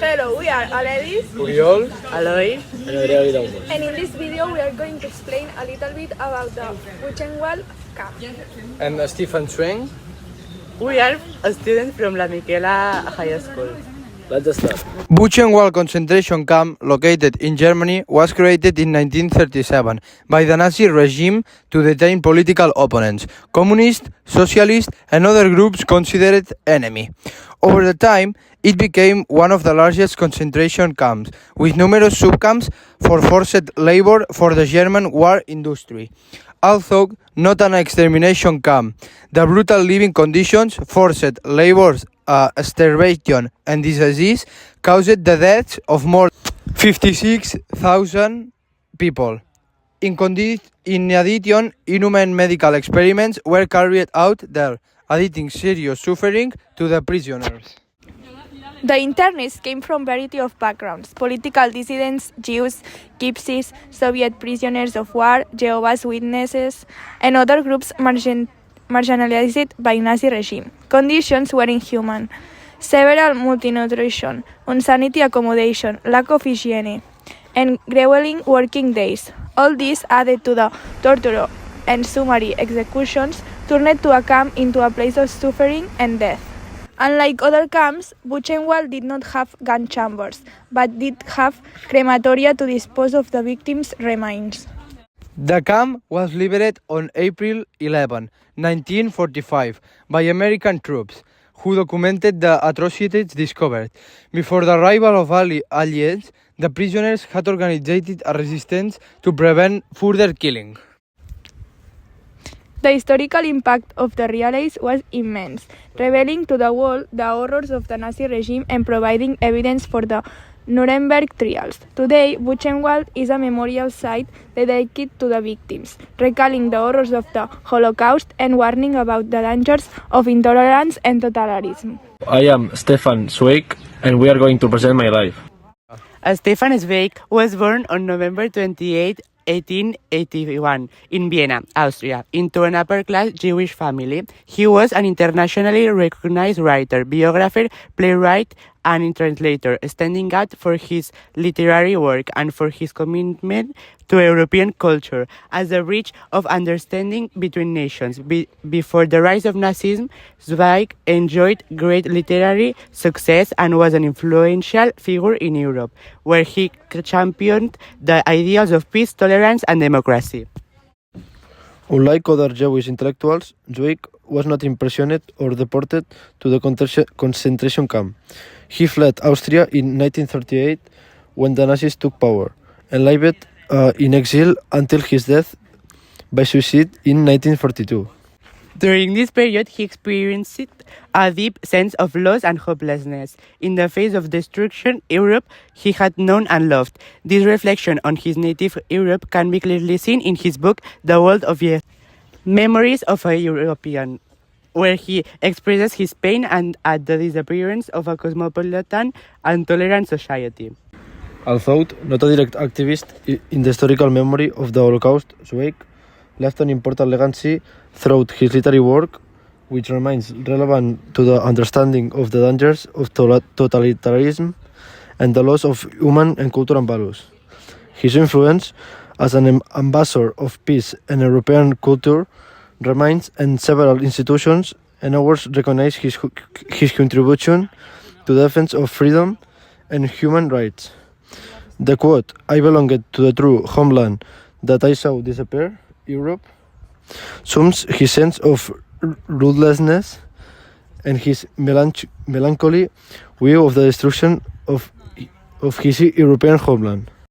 Hello, we are Aledis, Oriol, Aloy, and Adrià. and in this video we are going to explain a little bit about the Buchenwald camp. And Stephen Swing. we are students from La Miquela High School. Let's start. Buchenwald concentration camp, located in Germany, was created in 1937 by the Nazi regime to detain political opponents, communists, socialists, and other groups considered enemy. Over the time, it became one of the largest concentration camps, with numerous subcamps for forced labor for the German war industry. Although not an extermination camp, the brutal living conditions, forced labor, starvation, and disease caused the deaths of more than 56,000 people. In addition, inhuman medical experiments were carried out there, adding serious suffering to the prisoners. The internists came from a variety of backgrounds: political dissidents, Jews, gypsies, Soviet prisoners of war, Jehovah's Witnesses, and other groups marginalized by Nazi regime. Conditions were inhuman. Several malnutrition, unsanitary accommodation, lack of hygiene, and grueling working days. All this added to the torture and summary executions turned to a camp into a place of suffering and death. Unlike other camps, Buchenwald did not have gun chambers, but did have crematoria to dispose of the victims' remains. The camp was liberated on April 11, 1945, by American troops, who documented the atrocities discovered. Before the arrival of Allies, the prisoners had organized a resistance to prevent further killing. The historical impact of the Allies was immense, revealing to the world the horrors of the Nazi regime and providing evidence for the Nuremberg trials. Today, Buchenwald is a memorial site dedicated to the victims, recalling the horrors of the Holocaust and warning about the dangers of intolerance and totalitarianism. I am Stefan Zweig, and we are going to present my life. Stefan Zweig was born on November 28, 1881, in Vienna, Austria, into an upper-class Jewish family. He was an internationally recognized writer, biographer, playwright, and translator, standing out for his literary work and for his commitment to European culture as a bridge of understanding between nations. Before the rise of Nazism, Zweig enjoyed great literary success and was an influential figure in Europe, where he championed the ideals of peace, tolerance, and democracy. Unlike other Jewish intellectuals, Zweig was not imprisoned or deported to the concentration camp. He fled Austria in 1938 when the Nazis took power, and lived in exile until his death by suicide in 1942. During this period, he experienced a deep sense of loss and hopelessness. In the face of destruction, Europe he had known and loved. This reflection on his native Europe can be clearly seen in his book, The World of Yesterday, Memories of a European, where he expresses his pain at the disappearance of a cosmopolitan and tolerant society. Although not a direct activist in the historical memory of the Holocaust, Zweig left an important legacy throughout his literary work, which remains relevant to the understanding of the dangers of totalitarianism and the loss of human and cultural values. His influence as an ambassador of peace and European culture remains, and several institutions and awards recognize his contribution to the defense of freedom and human rights. The quote, "I belonged to the true homeland that I saw disappear, Europe," sums his sense of ruthlessness and his melancholy view of the destruction of his European homeland.